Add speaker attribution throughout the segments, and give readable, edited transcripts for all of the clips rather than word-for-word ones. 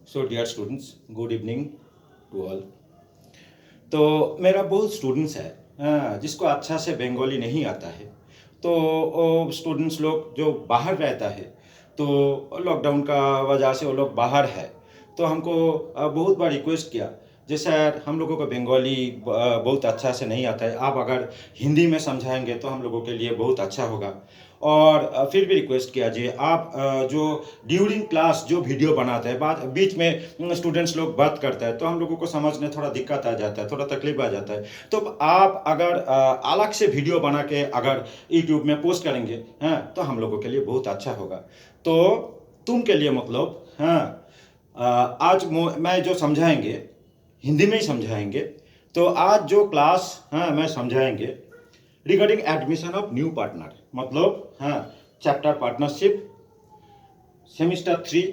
Speaker 1: So dear students, good evening to all. तो मेरा बहुत स्टूडेंट्स है जिसको अच्छा से बंगाली नहीं आता है। तो वो स्टूडेंट्स लोग जो बाहर रहता है, तो लॉकडाउन का वजह से वो लोग बाहर है। तो हमको बहुत बार रिक्वेस्ट किया, जैसे यार हम लोगों को बंगाली बहुत अच्छा से नहीं आता है, आप अगर हिंदी में समझाएंगे तो हम लोगों के लिए बहुत अच्छा होगा। और फिर भी रिक्वेस्ट किया जी, आप जो ड्यूरिंग क्लास जो वीडियो बनाते हैं, बाद बीच में स्टूडेंट्स लोग बात करते हैं तो हम लोगों को समझने थोड़ा दिक्कत आ जाता है, थोड़ा तकलीफ आ जाता है। तो आप अगर अलग से वीडियो बना के अगर यूट्यूब में पोस्ट करेंगे तो हम लोगों के लिए बहुत अच्छा होगा। तो तुम के लिए मतलब आज मैं जो समझाएंगे हिंदी में ही समझाएंगे। तो आज जो क्लास मैं समझाएंगे regarding admission of new partner, मतलब chapter partnership semester 3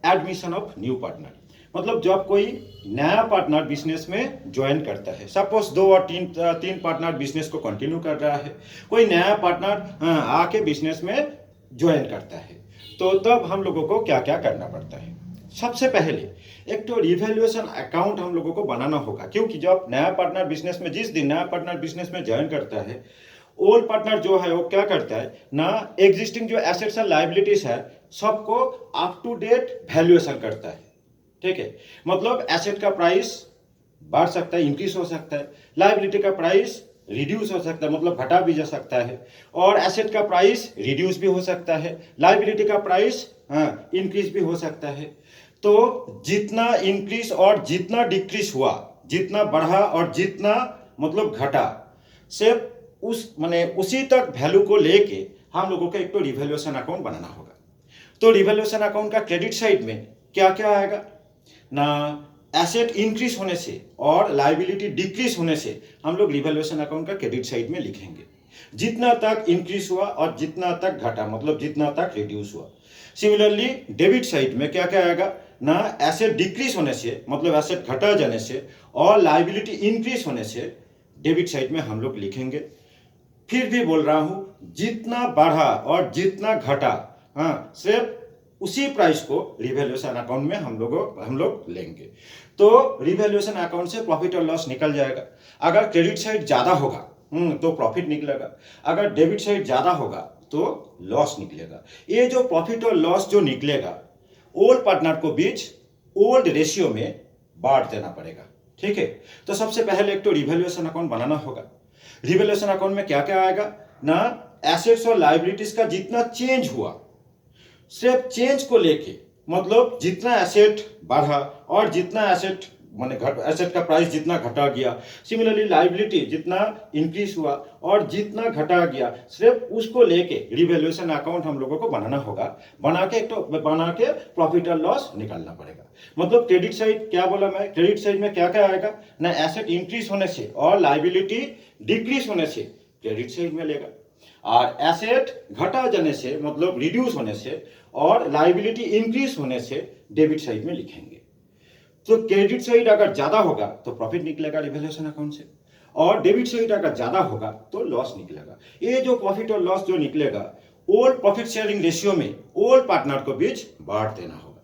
Speaker 1: admission of new partner. मतलब जब कोई नया पार्टनर बिजनेस में ज्वाइन करता है, सपोज 2 और 3 पार्टनर बिजनेस को कंटिन्यू कर रहा है, कोई नया पार्टनर आके बिजनेस में ज्वाइन करता है, तो तब हम लोगों को क्या क्या करना पड़ता है। सबसे पहले एक तो रिवैल्यूएशन अकाउंट हम लोगों को बनाना होगा, क्योंकि जब नया पार्टनर बिजनेस में, जिस दिन नया पार्टनर बिजनेस में ज्वाइन करता है, ओल्ड पार्टनर जो है वो क्या करता है ना, एग्जिस्टिंग जो एसेट्स एंड लाइबिलिटीज है सबको अप टू डेट वैल्यूएशन करता है। ठीक है, मतलब एसेट का प्राइस बढ़ सकता है, इंक्रीज हो सकता है, लाइबिलिटी का प्राइस रिड्यूस हो सकता है, मतलब घटा भी जा सकता है, और एसेट का प्राइस रिड्यूस भी हो सकता है, लाइबिलिटी का प्राइस इंक्रीज भी हो सकता है। तो जितना इंक्रीज और जितना डिक्रीज हुआ, जितना बढ़ा और जितना मतलब घटा, सिर्फ उस माने उसी तक वैल्यू को लेके हम लोगों को एक तो रिवैल्यूएशन अकाउंट बनाना होगा। तो रिवैल्यूएशन अकाउंट का क्रेडिट साइड में क्या क्या आएगा ना, एसेट इंक्रीज होने से और लाइबिलिटी डिक्रीज होने से हम लोग रिवैल्यूएशन अकाउंट का क्रेडिट साइड में लिखेंगे, जितना तक इंक्रीज हुआ और जितना तक घटा, मतलब जितना तक रिड्यूस हुआ। सिमिलरली डेबिट साइड में क्या क्या आएगा ना, एसेट डिक्रीज होने से, मतलब एसेट घटा जाने से और लाइबिलिटी इंक्रीज होने से डेबिट साइड में हम लोग लिखेंगे। फिर भी बोल रहा हूं, जितना बढ़ा और जितना घटा सिर्फ उसी प्राइस को रिवैल्यूएशन अकाउंट में हम लोग लेंगे। तो रिवैल्यूएशन अकाउंट से प्रॉफिट और लॉस निकल जाएगा। अगर क्रेडिट साइड ज्यादा होगा तो प्रॉफिट निकलेगा, अगर डेबिट साइड ज्यादा होगा तो लॉस निकलेगा। ये जो प्रॉफिट और लॉस जो निकलेगा, ओल्ड पार्टनर को बीच ओल्ड रेशियो में बांट देना पड़ेगा। ठीक है, तो सबसे पहले एक तो रिवैल्यूएशन अकाउंट बनाना होगा। रिवैल्यूएशन अकाउंट में क्या क्या आएगा ना, एसेट्स और लाइबिलिटीज का जितना चेंज हुआ, सिर्फ चेंज को लेके, मतलब जितना एसेट बढ़ा और जितना एसेट माने एसेट का प्राइस जितना घटा गया, सिमिलरली लाइबिलिटी जितना इंक्रीज हुआ और जितना घटा गया, सिर्फ उसको लेके रिवैल्यूएशन अकाउंट हम लोगों को बनाना होगा। बना के प्रॉफिट और लॉस निकालना पड़ेगा। मतलब क्रेडिट साइड क्या बोला मैं, क्रेडिट साइड में क्या क्या आएगा ना, एसेट इंक्रीज होने से और लाइबिलिटी डिक्रीज होने से क्रेडिट साइड में लेगा, और एसेट घटा जाने से मतलब रिड्यूस होने से और लाइबिलिटी इंक्रीज होने से डेबिट साइड में लिखेंगे। तो क्रेडिट साइड अगर ज्यादा होगा तो प्रॉफिट निकलेगा रिवैल्यूएशन अकाउंट से, और डेबिट साइड अगर ज्यादा होगा तो लॉस निकलेगा। ये जो प्रॉफिट और लॉस जो निकलेगा, ओल्ड प्रॉफिट शेयरिंग रेशियो में ओल्ड पार्टनर को बीच बांट देना होगा।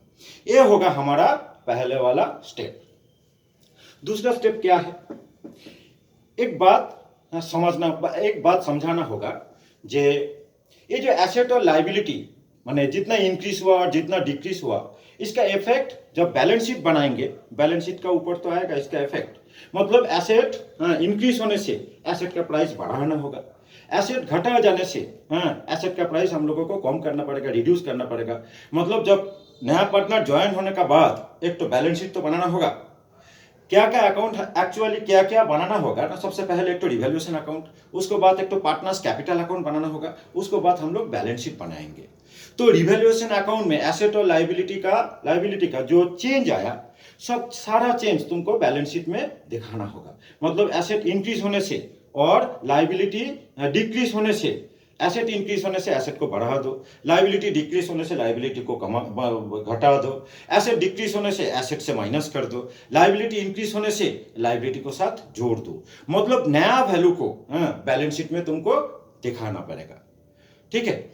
Speaker 1: ये होगा हमारा पहले वाला स्टेप। दूसरा स्टेप क्या है, एक बात समझाना होगा, जे ये जो एसेट और लाइबिलिटी माने जितना इंक्रीज हुआ और जितना डिक्रीज हुआ, इसका इफेक्ट जब बैलेंस शीट बनाएंगे, बैलेंस शीट का ऊपर तो आएगा इसका इफेक्ट। मतलब एसेट इंक्रीज होने से एसेट का प्राइस बढ़ाना होगा, एसेट घटा जाने से एसेट का प्राइस हम लोगों को कम करना पड़ेगा, रिड्यूस करना पड़ेगा। मतलब जब नया पार्टनर ज्वाइन होने का बाद एक तो बैलेंस शीट तो बनाना होगा, क्या क्या अकाउंट एक्चुअली क्या क्या बनाना होगा ना, सबसे पहले एक तो रिवैल्यूएशन अकाउंट, उसके बाद एक तो पार्टनर्स कैपिटल अकाउंट बनाना होगा, उसके बाद हम लोग बैलेंस शीट बनाएंगे। तो रिवैल्यूएशन अकाउंट में एसेट और लाइबिलिटी का जो चेंज आया, सब सारा चेंज तुमको बैलेंस शीट में दिखाना होगा। मतलब एसेट इंक्रीज होने से और लाइबिलिटी डिक्रीज होने से, एसेट इंक्रीज होने से एसेट को बढ़ा दो, लाइबिलिटी डिक्रीज होने से लाइबिलिटी को घटा दो, एसेट डिक्रीज होने से एसेट से माइनस कर दो, लाइबिलिटी इंक्रीज होने से लाइबिलिटी को साथ जोड़ दो। मतलब नया वैल्यू को बैलेंस शीट में तुमको दिखाना पड़ेगा। ठीक है,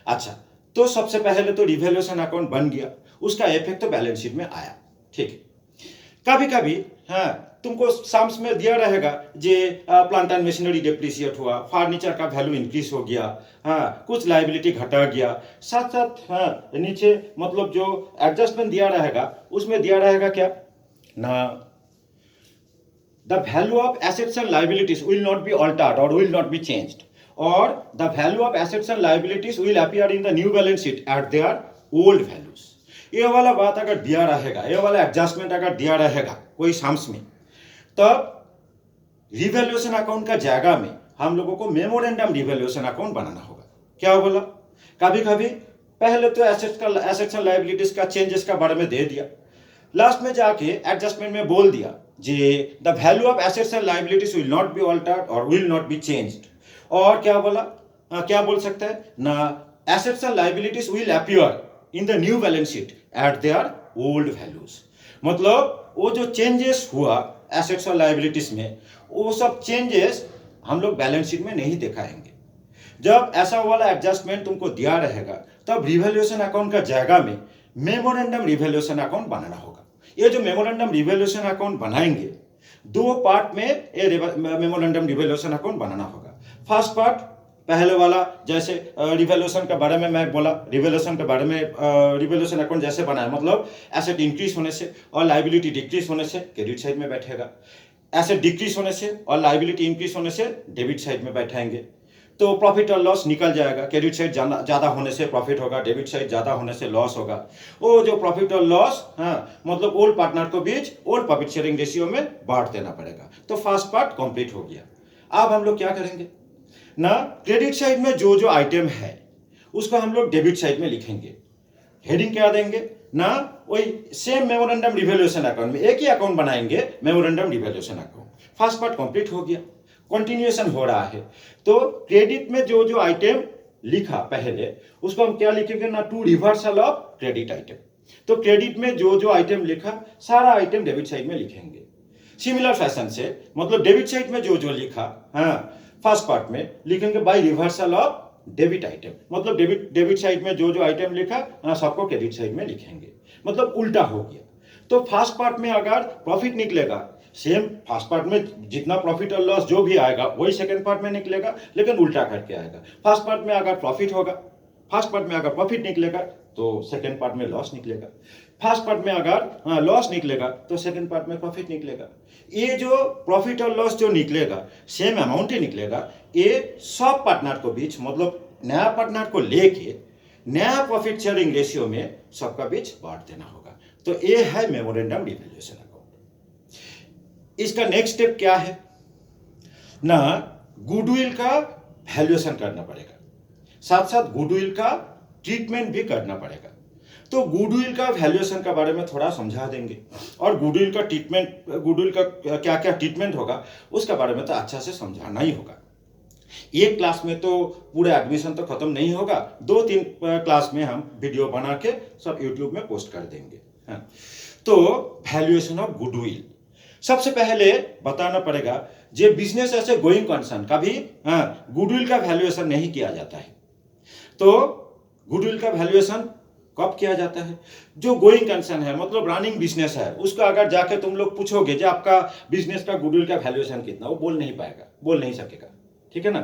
Speaker 1: अच्छा, तो सबसे पहले तो रिवैल्यूएशन अकाउंट बन गया, उसका इफेक्ट तो बैलेंस शीट में आया। ठीक। कभी कभी तुमको साम्स में दिया रहेगा जे प्लांट एंड मशीनरी डेप्रिसिएट हुआ, फर्नीचर का वैल्यू इंक्रीज हो गया, कुछ लाइबिलिटी घटा गया, साथ साथ नीचे मतलब जो एडजस्टमेंट दिया रहेगा उसमें दिया रहेगा क्या ना, the value of assets and liabilities will not be altered or will not be changed, or the value of assets and liabilities will appear in the new balance sheet at their old values। ये वाला बात अगर दिया रहेगा, ये वाला adjustment अगर दिया रहेगा कोई सम्स में, तब रिवैल्यूएशन अकाउंट का जगह में हम लोगों को मेमोरेंडम रिवैल्यूएशन अकाउंट बनाना होगा। क्या बोला, कभी कभी पहले तो एसेट्स एंड लाइबिलिटीज का चेंजेस का बारे में दे दिया, लास्ट में जाके एडजस्टमेंट में बोल दिया जे the value of assets and liabilities will not be altered और विल नॉट बी चेंज्ड। और क्या बोला, क्या बोल सकते हैं ना, assets and liabilities will appear in the new balance sheet at their old values. मतलब वो जो चेंजेस हुआ एसेट्स और लाइबिलिटीज में, वो सब चेंजेस हम लोग बैलेंस शीट में नहीं दिखाएंगे। जब ऐसा वाला एडजस्टमेंट तुमको दिया रहेगा तब रिवैल्यूएशन अकाउंट का जगह में मेमोरेंडम रिवैल्यूएशन अकाउंट बनाना होगा। ये जो मेमोरेंडम रिवैल्यूएशन अकाउंट बनाएंगे, दो पार्ट में ये मेमोरेंडम रिवैल्यूएशन अकाउंट बनाना होगा। फर्स्ट पार्ट पहले वाला, जैसे रिवैल्यूएशन के बारे में मैं बोला, रिवैल्यूएशन के बारे में रिवैल्यूएशन अकाउंट जैसे बनाया, मतलब एसेट इंक्रीज होने से और लाइबिलिटी डिक्रीज होने से क्रेडिट साइड में बैठेगा, एसेट डिक्रीज होने से और लाइबिलिटी इंक्रीज होने से डेबिट साइड में बैठाएंगे। तो प्रॉफिट और लॉस निकल जाएगा, क्रेडिट साइड ज़्यादा होने से प्रॉफिट होगा, डेबिट साइड ज़्यादा होने से लॉस होगा। वो जो प्रॉफिट और लॉस मतलब ओल्ड पार्टनर को बीच ओल्ड प्रॉफिट शेयरिंग रेशियो में बांट देना पड़ेगा। तो फर्स्ट पार्ट कंप्लीट हो गया। अब हम लोग क्या करेंगे ना, क्रेडिट साइड में जो जो आइटम है उसको हम लोग डेबिट साइड में लिखेंगे। हेडिंग क्या देंगे ना, वही सेम मेमोरेंडम रिवैल्यूएशन अकाउंट में एक ही अकाउंट बनाएंगे, memorandum revaluation account. First part complete हो गया, कंटिन्यूएशन हो रहा है। तो क्रेडिट में जो जो आइटम लिखा पहले उसको हम क्या लिखेंगे ना, to reversal of credit item. तो क्रेडिट में जो जो आइटम लिखा सारा आइटम डेबिट साइड में लिखेंगे। सिमिलर फैशन से मतलब डेबिट साइड में जो जो लिखा फर्स्ट पार्ट में लिखेंगे by reversal of debit item, मतलब डेबिट साइड में जो जो आइटम लिखा सबको क्रेडिट साइड में लिखेंगे, मतलब उल्टा हो गया। तो फर्स्ट पार्ट में अगर प्रॉफिट निकलेगा, सेम फर्स्ट पार्ट में जितना प्रॉफिट और लॉस जो भी आएगा वही सेकंड पार्ट में निकलेगा, लेकिन उल्टा करके आएगा। फर्स्ट पार्ट में अगर प्रॉफिट होगा, फर्स्ट पार्ट में अगर प्रॉफिट निकलेगा तो सेकंड पार्ट में लॉस निकलेगा। फर्स्ट पार्ट में अगर लॉस निकलेगा तो सेकंड पार्ट में प्रॉफिट निकलेगा। ये जो प्रॉफिट और लॉस जो निकलेगा सेम अमाउंट ही निकलेगा। ये सब पार्टनर को बीच मतलब नया पार्टनर को लेके नया प्रॉफिट शेयरिंग रेशियो में सबका बीच बांट देना होगा। तो ये है मेमोरेंडम रिवैल्यूएशन अकाउंट। इसका नेक्स्ट स्टेप क्या है ना, गुडविल का वैल्यूएशन करना पड़ेगा, साथ साथ गुडविल का ट्रीटमेंट भी करना पड़ेगा। तो गुडविल का वैल्यूएशन के बारे में थोड़ा समझा देंगे, और गुडविल का ट्रीटमेंट, गुडविल का क्या क्या ट्रीटमेंट होगा उसके बारे में तो अच्छा से समझाना ही होगा। एक क्लास में तो पूरा एडमिशन तो खत्म नहीं होगा, 2-3 क्लास में हम वीडियो बना के सब यूट्यूब में पोस्ट कर देंगे। तो वैल्यूएशन ऑफ गुडविल सबसे पहले बताना पड़ेगा, जे बिजनेस ऐसे गोइंग कंसर्न कभी गुडविल का वैल्यूएशन नहीं किया जाता है। तो गुडविल का वैल्यूएशन कब किया जाता है, जो गोइंग कंसर्न है मतलब रनिंग बिजनेस है, उसका अगर जाके तुम लोग पूछोगे जो आपका बिजनेस का गुडविल का वैल्यूएशन कितना, वो बोल नहीं पाएगा, बोल नहीं सकेगा, ठीक है ना,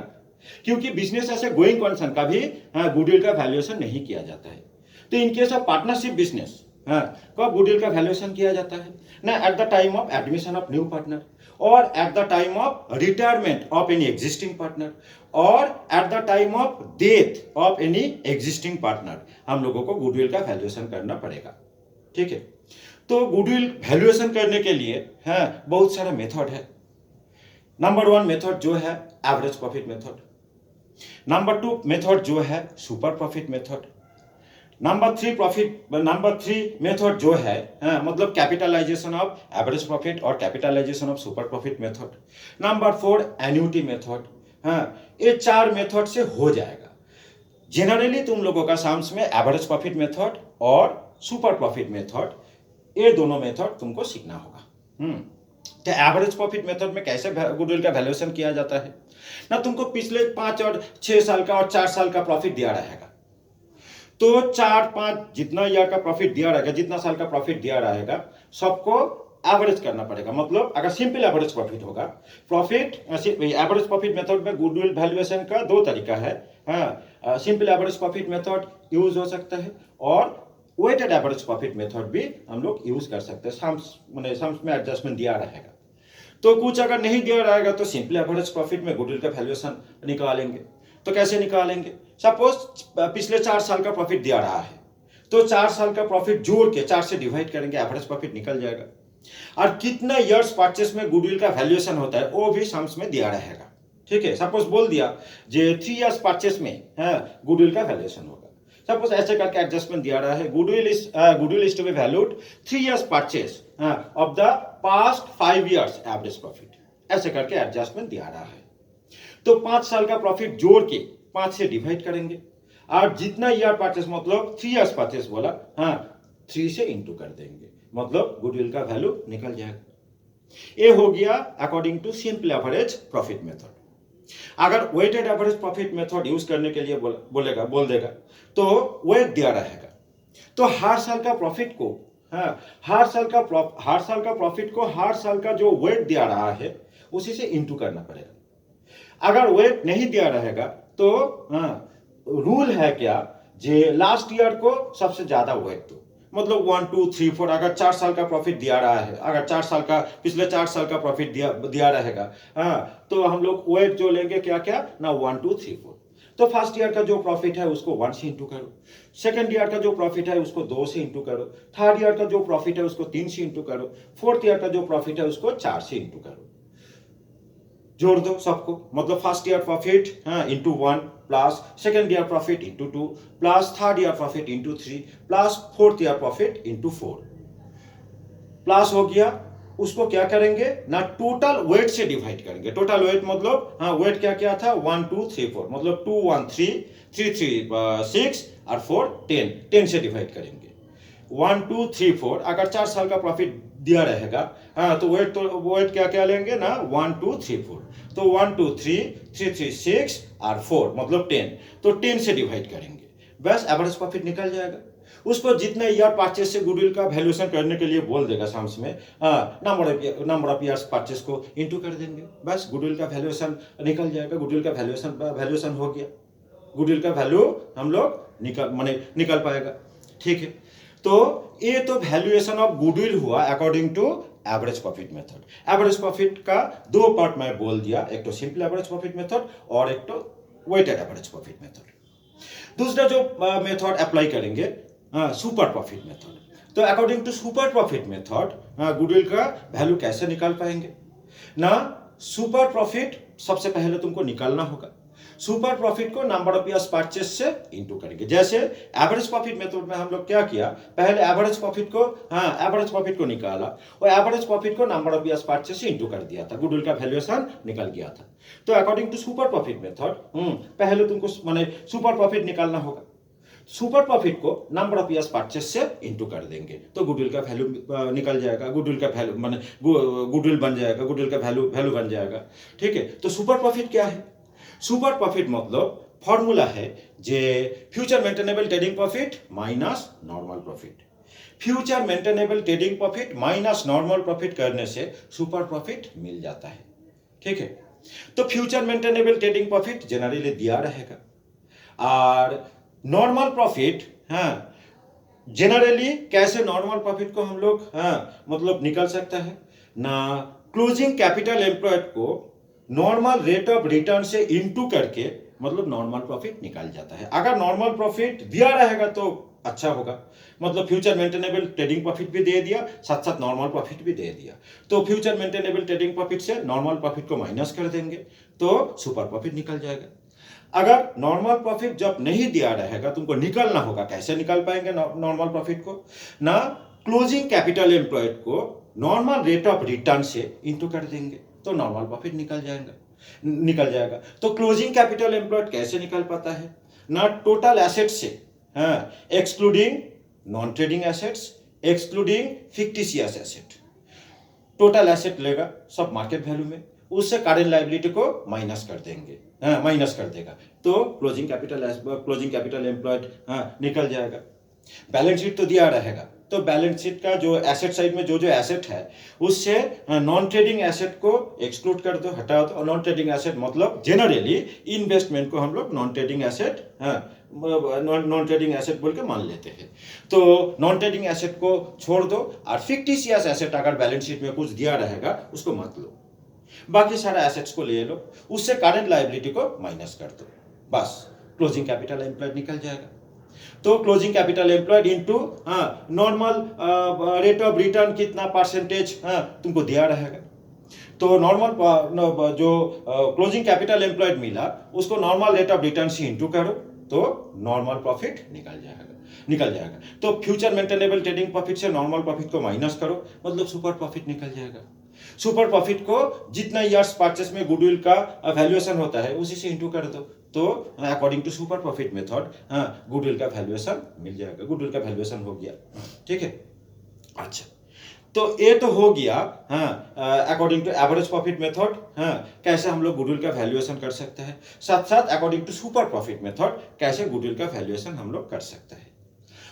Speaker 1: क्योंकि बिजनेस ऐसे गोइंग कंसर्न का भी गुडविल का वैल्यूएशन नहीं किया जाता है। तो in case of partnership business कब गुडविल का वैल्यूएशन किया जाता है ना, at the time of admission of new partner, और at the time of retirement of any existing partner, और at the time of death of any existing partner हम लोगों को गुडविल का वैल्यूएशन करना पड़ेगा, ठीक है। तो गुडविल वैल्यूएशन करने के लिए बहुत सारा मेथड है। नंबर 1 मेथड जो है average profit method, number 2 method जो है super profit method, number 3 method जो है मतलब कैपिटलाइजेशन ऑफ एवरेज प्रॉफिट और capitalisation of super profit method, number 4 annuity method. ये 4 मेथड से हो जाएगा। जनरली तुम लोगों का साम्स में एवरेज प्रॉफिट मेथड और सुपर प्रॉफिट मेथड, ये दोनों मेथड तुमको सीखना होगा। तो एवरेज प्रॉफिट मेथड में कैसे गुडविल का वैल्यूएशन किया जाता है ना, तुमको पिछले 5 और 6 साल का और 4 साल का प्रॉफिट दिया रहेगा। तो 4-5 जितना ईयर का प्रॉफिट दिया रहेगा, जितना साल का प्रॉफिट दिया रहेगा, सबको एवरेज करना पड़ेगा। मतलब अगर सिंपल एवरेज प्रॉफिट होगा, प्रॉफिट एवरेज प्रॉफिट मेथड में गुडविल वैल्यूएशन का 2 तरीका है। हाँ, simple average profit method use हो सकता है और वेटेड एवरेज प्रॉफिट मेथड भी हम लोग यूज कर सकते हैं। सम्स में एडजस्टमेंट दिया रहेगा। तो कुछ अगर नहीं दिया रहेगा तो सिंपल एवरेज प्रॉफिट में गुडविल का वैल्यूएशन निकालेंगे। तो कैसे निकालेंगे? सपोज पिछले 4 साल का प्रॉफिट दिया रहा है, तो 4 साल का प्रॉफिट जोड़ के 4 से डिवाइड करेंगे, एवरेज प्रॉफिट निकल जाएगा। और कितना ईयर्स परचेस में गुडविल का वैल्यूएशन होता है वो भी सम्स में दिया रहेगा। ठीक है, सपोज बोल दिया जे 3 ईयर्स परचेस में गुडविल का वैल्यूएशन होगा। सपोज ऐसे करके एडजस्टमेंट दिया रहा है, goodwill is to be valued 3 years purchase of the past 5 years average profit, ऐसे करके एडजस्टमेंट दिया रहा है। तो 5 साल का प्रॉफिट जोड़ के 5 से डिवाइड करेंगे और जितना ईयर परचेस मतलब 3 ईयर्स परचेस बोला, 3 से इंटू कर देंगे, मतलब गुडविल का वैल्यू निकल जाएगा। ये हो गया according to simple average profit method. अगर weighted average profit method use करने के लिए बोल देगा तो वेट दिया रहेगा, तो हर साल का प्रॉफिट को हर साल का प्रॉफिट को हर साल का जो वेट दिया रहा है उसी से इंटू करना पड़ेगा। अगर वेट नहीं दिया रहेगा तो रूल है क्या, जे लास्ट ईयर को सबसे ज्यादा वेट दो, मतलब 1 2 3 4। अगर 4 साल का प्रॉफिट दिया रहा है, अगर पिछले 4 साल का प्रॉफिट दिया रहेगा, तो हम लोग वेट जो लेंगे क्या क्या ना 1 2 3 4। तो फर्स्ट ईयर का जो प्रॉफिट है उसको 1 से इंटू करो, सेकंड ईयर का जो प्रॉफिट है उसको 2 से इंटू करो, थर्ड ईयर का जो प्रॉफिट है उसको 3 से इंटू करो, फोर्थ ईयर का जो प्रॉफिट है उसको 4 से इंटू करो। जोड़ दो सबको, मतलब first year profit into 1 plus second year profit into 2 plus third year profit into 3 plus fourth year profit into 4 plus हो गया। उसको क्या करेंगे ना टोटल वेट से डिवाइड करेंगे। टोटल वेट मतलब वेट क्या क्या था 1 2 3 4, मतलब 2 1 3 3 3 6 और 4 10, 10 से डिवाइड करेंगे। 1 2 3 4 अगर 4 साल का प्रॉफिट दिया रहेगा, तो वेट क्या क्या लेंगे ना 1 2 3 4, तो 1 2 3 3 3 6 और 4 मतलब 10, तो 10 से डिवाइड करेंगे, बस एवरेज प्रॉफिट निकल जाएगा। उसको जितने ईयर परचेस से गुडविल का वैल्यूएशन करने के लिए बोल देगा सम्स में, नंबर ऑफ ईयर्स परचेस को इंटू कर देंगे, बस गुडविल का वैल्यूएशन निकल जाएगा। गुडविल का वैल्यूएशन हो गया, गुडविल का वैल्यू हम लोग निकल पाएगा। ठीक है, तो ये तो वैल्यूएशन ऑफ गुडविल हुआ according to average profit method. Average profit का 2 पार्ट में बोल दिया, एक तो सिंपल एवरेज प्रॉफिट मेथड और एक तो वेटेड एवरेज प्रॉफिट मेथड। दूसरा जो मेथड अप्लाई करेंगे सुपर प्रॉफिट मेथड। तो according to super profit method goodwill का वैल्यू कैसे निकाल पाएंगे ना। सुपर प्रॉफिट सबसे पहले तुमको निकालना होगा। सुपर प्रॉफिट को नंबर ऑफ ईयर्स परचेस से इंटू करेंगे। जैसे एवरेज प्रॉफिट मेथड में हम लोग क्या किया, पहले एवरेज प्रॉफिट को निकाला और एवरेज प्रॉफिट को नंबर ऑफ ईयर्स परचेस से इंटू कर दिया था, गुडविल का वैल्यूएशन निकल गया था। तो according to super profit method पहले तुमको सुपर प्रॉफिट निकालना होगा। सुपर प्रॉफिट को नंबर ऑफ ईयर्स परचेस से इंटू कर देंगे तो गुडविल का वैल्यू निकल जाएगा, गुडविल का वैल्यू गुडविल बन जाएगा, गुडविल का वैल्यू बन जाएगा। ठीक है, तो सुपर प्रॉफिट क्या है? सुपर प्रॉफिट मतलब फॉर्मूला है जे future maintainable trading profit minus normal profit. Future maintainable trading profit minus normal profit करने से सुपर प्रॉफिट मिल जाता है। ठीक है, तो future maintainable trading profit generally दिया रहेगा और नॉर्मल प्रॉफिट जनरली कैसे नॉर्मल प्रॉफिट को हम लोग मतलब निकल सकता है ना, क्लोजिंग कैपिटल एम्प्लॉयड को नॉर्मल रेट ऑफ रिटर्न से इंटू करके मतलब नॉर्मल प्रॉफिट निकल जाता है। अगर नॉर्मल प्रॉफिट दिया रहेगा तो अच्छा होगा, मतलब फ्यूचर मेंटेनेबल ट्रेडिंग प्रॉफिट भी दे दिया, साथ साथ नॉर्मल प्रॉफिट भी दे दिया। तो फ्यूचर मेंटेनेबल ट्रेडिंग प्रॉफिट से नॉर्मल प्रॉफिट को माइनस कर देंगे तो सुपर प्रॉफिट निकल जाएगा। अगर नॉर्मल प्रॉफिट जब नहीं दिया रहेगा तुमको निकलना होगा, कैसे निकाल पाएंगे नॉर्मल प्रॉफिट को ना, क्लोजिंग कैपिटल एम्प्लॉयड को नॉर्मल रेट ऑफ रिटर्न से इंटू कर देंगे तो नॉर्मल प्रॉफिट निकल जाएगा। तो क्लोजिंग कैपिटल एम्प्लॉयड कैसे निकल पाता है ना, टोटल एसेट से excluding non trading assets, excluding fictitious asset. Total asset लेगा सब मार्केट वैल्यू में, उससे करंट लायबिलिटी को माइनस कर देंगे, हाँ माइनस कर देगा, तो क्लोजिंग कैपिटल एम्प्लॉयड हाँ निकल जाएगा। बैलेंस शीट तो दिया रहेगा, तो बैलेंस शीट का जो एसेट साइड में जो जो एसेट है उससे नॉन ट्रेडिंग एसेट को एक्सक्लूड कर दो, हटा दो। नॉन ट्रेडिंग एसेट मतलब जनरली इन्वेस्टमेंट को हम लोग non trading asset non trading asset बोल के मान लेते हैं। तो नॉन ट्रेडिंग एसेट को छोड़ दो और फिक्टिशियस एसेट अगर बैलेंस शीट में कुछ दिया रहेगा उसको मत लो, बाकी सारा एसेट्स को ले लो, उससे करंट लायबिलिटी को माइनस कर दो, बस क्लोजिंग कैपिटल एम्प्लॉयड निकल जाएगा। तो closing capital employed into normal rate of return कितना परसेंटेज तुमको दिया रहेगा, तो नॉर्मल जो क्लोजिंग कैपिटल एम्प्लॉयड मिला उसको नॉर्मल रेट ऑफ रिटर्न से इंटू करो, तो नॉर्मल प्रॉफिट निकल जाएगा। तो फ्यूचर मेंटेनेबल ट्रेडिंग प्रॉफिट से नॉर्मल प्रॉफिट को माइनस करो, मतलब सुपर प्रॉफिट निकल जाएगा। सुपर प्रॉफिट को जितना ईयर्स परचेस में गुडविल का वैल्यूएशन होता है उसी से इंटू कर दो, तो according to super profit method goodwill का वैल्यूएशन मिल जाएगा, गुडविल का वैल्यूएशन हो गया। ठीक है, अच्छा, तो ये तो हो गया according to average profit method कैसे हम लोग गुडविल का वैल्यूएशन कर सकते हैं, साथ साथ according to super profit method कैसे गुडविल का वैल्यूएशन हम लोग कर सकते हैं।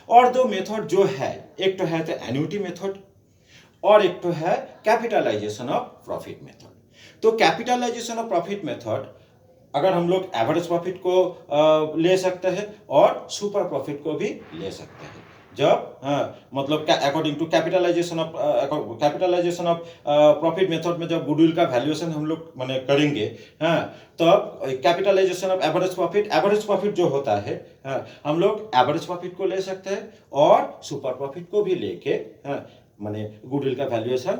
Speaker 1: और दो मेथड जो है, एक तो है तो एन्युटी मेथड और एक तो है कैपिटलाइजेशन ऑफ प्रॉफिट मेथड। तो कैपिटलाइजेशन ऑफ प्रॉफिट मेथड अगर हम लोग एवरेज प्रॉफिट को ले सकते हैं और सुपर प्रॉफिट को भी ले सकते हैं, जब मतलब according to capitalisation of profit method में जब गुडविल का वैल्यूएशन हम लोग माने करेंगे तब कैपिटलाइजेशन ऑफ एवरेज प्रॉफिट जो होता है हम लोग एवरेज प्रॉफिट को ले सकते हैं और सुपर प्रॉफिट को भी लेके माने गुडविल का वैल्यूएशन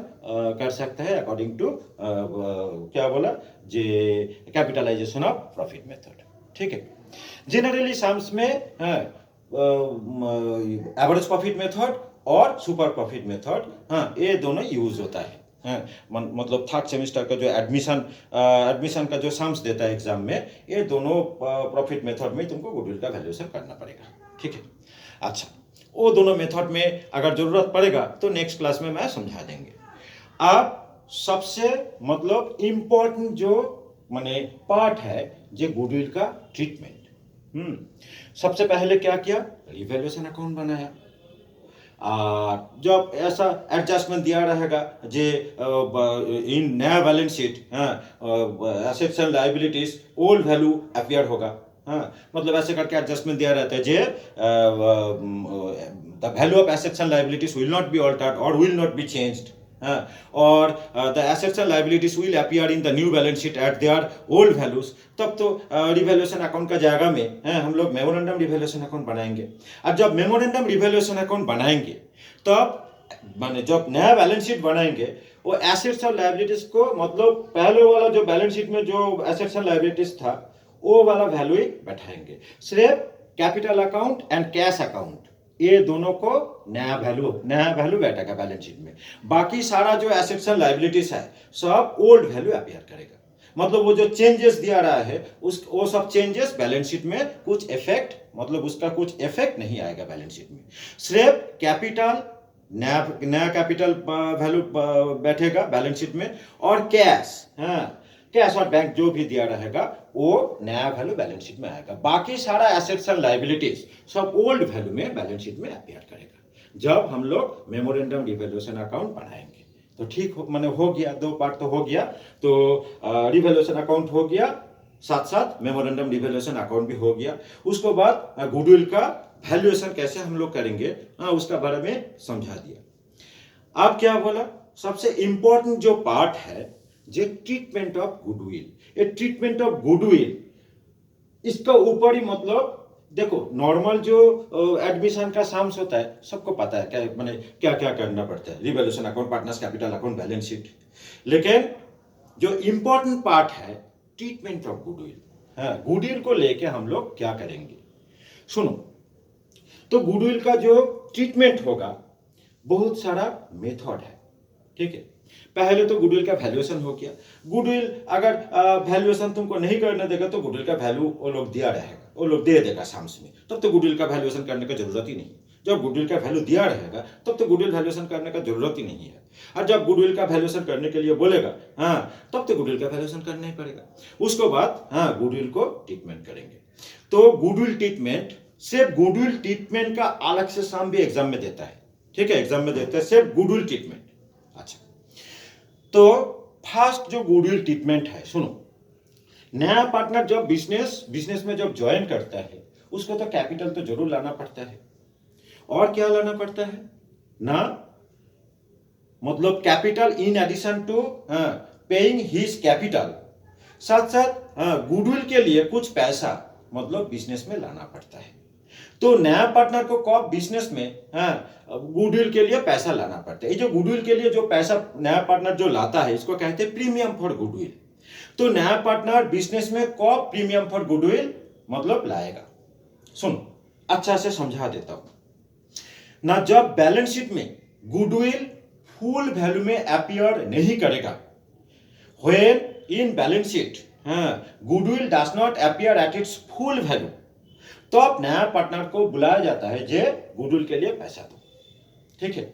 Speaker 1: कर सकते हैं अकॉर्डिंग टू क्या बोला जे कैपिटलाइजेशन ऑफ प्रॉफिट मेथड। ठीक है, जनरली सम्स में एवरेज प्रॉफिट मेथड और सुपर प्रॉफिट मेथड ये दोनों यूज होता है। मतलब थर्ड सेमेस्टर का जो एडमिशन का जो सम्स देता है एग्जाम में, ये दोनों प्रॉफिट मेथड में तुमको गुडविल का वैल्यूएशन करना पड़ेगा। ठीक है, अच्छा, वो दोनों मेथड में अगर जरूरत पड़ेगा तो नेक्स्ट क्लास में मैं समझा देंगे। अब सबसे मतलब इम्पोर्टेंट जो माने पार्ट है जो गुडविल का ट्रीटमेंट, सबसे पहले क्या किया, रिवैल्यूएशन अकाउंट बनाया। और जब ऐसा एडजस्टमेंट दिया रहेगा जे इन नया balance sheet assets and liabilities old value appear होगा, मतलब ऐसे करके एडजस्टमेंट दिया रहता है जे the value of assets and liabilities will not be altered और विल नॉट बी चेंज्ड, और the assets and liabilities will appear in the new balance sheet at their old values. तब तो रिवैल्यूएशन अकाउंट का जगह में हम लोग memorandum revaluation account बनाएंगे। अब जब मेमोरेंडम रिवैल्यूएशन अकाउंट बनाएंगे तब माने जब नया बैलेंस शीट बनाएंगे वो एसेट्स और लायबिलिटीज को मतलब पहले वाला जो बैलेंस शीट में जो एसेट्स एंड लायबिलिटीज था वो वाला वैल्यू ही बैठाएंगे। सिर्फ capital account and cash account ये दोनों को नया वैल्यू बैठेगा बैलेंस शीट में, बाकी सारा जो एसेट्स एंड लायबिलिटीज है सब ओल्ड वैल्यू अपीयर करेगा। मतलब वो जो चेंजेस दिया रहा है वो सब चेंजेस बैलेंस शीट में कुछ इफेक्ट मतलब उसका कुछ इफेक्ट नहीं आएगा बैलेंस शीट में। सिर्फ कैपिटल नया कैपिटल वैल्यू बैठेगा बैलेंस शीट में, और कैश और बैंक जो भी दिया रहेगा वो नया वैल्यू बैलेंस शीट में आएगा। बाकी सारा एसेट्स एंड लायबिलिटीज सब ओल्ड वैल्यू में बैलेंस शीट में अपीयर करेगा जब हम लोग मेमोरेंडम रिवैल्यूएशन अकाउंट बनाएंगे। तो ठीक माने हो गया, दो पार्ट तो हो गया, तो रिवैल्यूएशन अकाउंट हो गया, साथ साथ मेमोरेंडम रिवैल्यूएशन अकाउंट भी हो गया। उसके बाद गुडविल का वैल्यूएशन कैसे हम लोग करेंगे उसका बारे में समझा दिया। अब क्या बोला, सबसे इंपॉर्टेंट जो पार्ट है जो ट्रीटमेंट ऑफ गुडविल, ये ट्रीटमेंट ऑफ गुडविल इसका ऊपर ही मतलब देखो नॉर्मल जो एडमिशन का सम्स होता है सबको पता है क्या माने क्या क्या करना पड़ता है, revaluation account, partners capital account, balance sheet. लेकिन जो इंपॉर्टेंट पार्ट है ट्रीटमेंट ऑफ गुडविल, गुडविल को लेके हम लोग क्या करेंगे सुनो। तो गुडविल का जो ट्रीटमेंट होगा बहुत सारा मेथड है। ठीक है, पहले तो गुडविल का वैल्यूएशन हो गया। गुडविल अगर वैल्यूएशन तुमको नहीं करने देगा तो गुडविल का वैल्यू वो लोग दिया रहेगा, वो लोग दे देगा साम्स में, तब तो गुडविल का वैल्यूएशन करने की जरूरत ही नहीं। जब गुडविल का वैल्यू दिया रहेगा तब तो गुडविल वैल्यूएशन करने का जरूरत ही नहीं है। और जब गुडविल का वैल्यूएशन करने के लिए बोलेगा तब तो गुडविल का वैल्यूएशन करना ही पड़ेगा। उसके बाद गुडविल को ट्रीटमेंट करेंगे। तो गुडविल ट्रीटमेंट, सिर्फ गुडविल ट्रीटमेंट का अलग से सम भी एग्जाम में देता है, ठीक है, एग्जाम में देता है सिर्फ गुडविल ट्रीटमेंट। अच्छा, तो फर्स्ट जो गुडविल ट्रीटमेंट है, सुनो, नया पार्टनर जब बिजनेस में जब ज्वाइन करता है उसको तो कैपिटल तो जरूर लाना पड़ता है। और क्या लाना पड़ता है ना, मतलब capital in addition to paying his capital, साथ साथ गुडविल के लिए कुछ पैसा मतलब बिजनेस में लाना पड़ता है। तो नया पार्टनर को कब बिजनेस में गुडविल के लिए पैसा लाना पड़ता है। ये जो गुडविल के लिए जो पैसा नया पार्टनर जो लाता है इसको कहते हैं प्रीमियम फॉर गुडविल। तो नया पार्टनर बिजनेस में कब प्रीमियम फॉर गुडविल मतलब लाएगा, सुन अच्छा से समझा देता हूं ना। जब बैलेंस शीट में गुडविल फुल वैल्यू में अपीयर नहीं करेगा, when in balance sheet goodwill does not appear at its full value, तो अब नया पार्टनर को बुलाया जाता है जे गुडविल के लिए पैसा दो, ठीक है।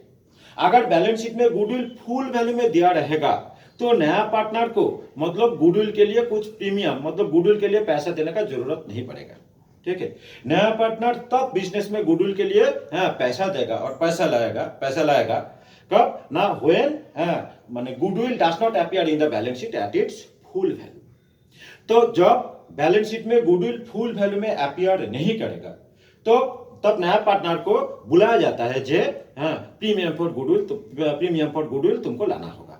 Speaker 1: अगर बैलेंस शीट में गुडविल फुल वैल्यू में दिया रहेगा तो नया पार्टनर को मतलब गुडविल के लिए कुछ प्रीमियम मतलब गुडविल के लिए पैसा देने का जरूरत नहीं पड़ेगा, ठीक है। नया पार्टनर तब बिजनेस में गुडविल के लिए पैसा देगा और पैसा लाएगा कब ना, व्हेन माने goodwill does not appear in the balance sheet at its full value. तो जब बैलेंस शीट में गुडविल फुल वैल्यू में अपीयर नहीं करेगा तो तब नया पार्टनर को बुलाया जाता है जे प्रीमियम फॉर गुडविल तुमको लाना होगा,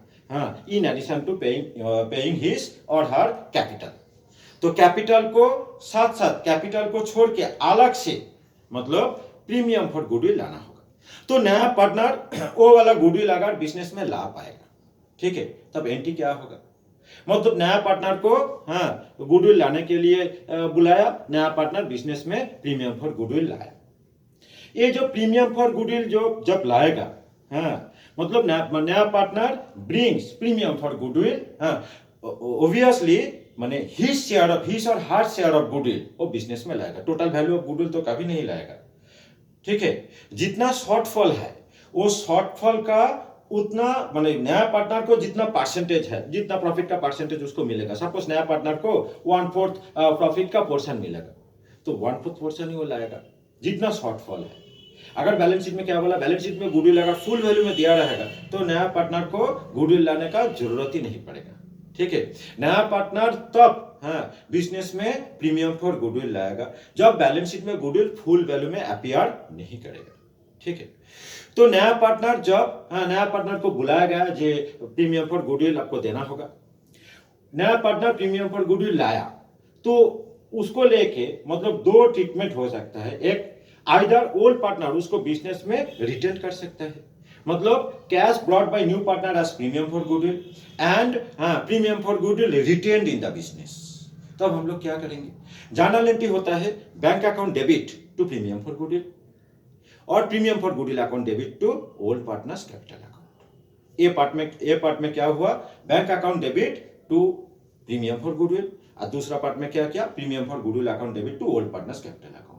Speaker 1: in addition to paying his और हर कैपिटल। तो कैपिटल को साथ साथ कैपिटल को छोड़ के अलग से मतलब प्रीमियम फॉर गुडविल लाना होगा। तो नया पार्टनर वो वाला गुडविल अगर बिजनेस में ला पाएगा, ठीक है, तब एंट्री क्या होगा, मतलब नया पार्टनर को गुडविल लाने के लिए बुलाया, नया पार्टनर बिजनेस में प्रीमियम फॉर गुडविल लाया। ये जो प्रीमियम फॉर गुडविल जो जब लाएगा मतलब नया partner brings premium for goodwill, obviously माने हिज और हर शेयर ऑफ गुडविल वो बिजनेस में लाएगा। टोटल वैल्यू ऑफ गुडविल तो कभी नहीं लाएगा, ठीक है। जितना शॉर्टफॉल है वो शॉर्टफॉल का उतना माने नया पार्टनर को जितना परसेंटेज है, जितना प्रॉफिट का परसेंटेज उसको मिलेगा। सपोज नया पार्टनर को 1/4 प्रॉफिट का पोर्शन मिलेगा तो 1/4 पोर्शन ही वो लाएगा जितना शॉर्टफॉल है। अगर बैलेंस शीट में क्या बोला, बैलेंस शीट में गुडविल अगर फुल वैल्यू में दिया रहेगा तो नया पार्टनर को गुडविल लाने का जरूरत ही नहीं पड़ेगा, ठीक है। नया पार्टनर तब बिजनेस में प्रीमियम फॉर गुडविल लाएगा जब बैलेंस शीट में गुडविल फुल वैल्यू में अपीयर नहीं करेगा, ठीक है। तो नया पार्टनर को बुलाया गया जे प्रीमियम फॉर गुडविल आपको देना होगा। नया पार्टनर प्रीमियम फॉर गुडविल लाया तो उसको लेके मतलब दो ट्रीटमेंट हो सकता है। एक आइदर ओल्ड पार्टनर उसको बिजनेस में रिटेन कर सकता है, मतलब cash brought by new partner as premium for goodwill and premium for goodwill retained in the business. तब हम लोग क्या करेंगे, जर्नल एंट्री होता है bank account debit to premium for goodwill और premium for goodwill account debit to old partners capital account. A part में क्या हुआ, bank account debit to premium for goodwill, और दूसरा पार्ट में क्या किया, premium for goodwill account debit to old partners capital account.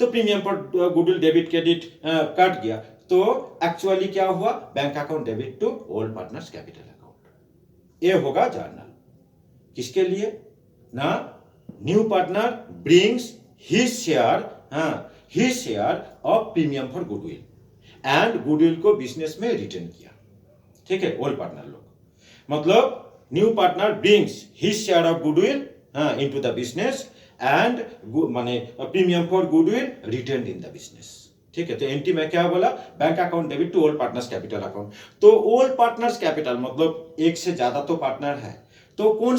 Speaker 1: तो premium for goodwill debit credit cut गया तो एक्चुअली क्या हुआ, bank account debit to old partners capital account. ये होगा जर्नल किसके लिए ना, new partner brings his share of premium for goodwill and goodwill को बिजनेस में रिटर्न किया, ठीक है। ओल्ड पार्टनर लोग मतलब new partner brings his share of goodwill into the business and माने premium for goodwill return in the business, ठीक है। तो एंट्री में क्या बोला, bank account debit to old partners capital account. तो ओल्ड पार्टनर्स कैपिटल मतलब एक से ज्यादा तो पार्टनर है, तो कौन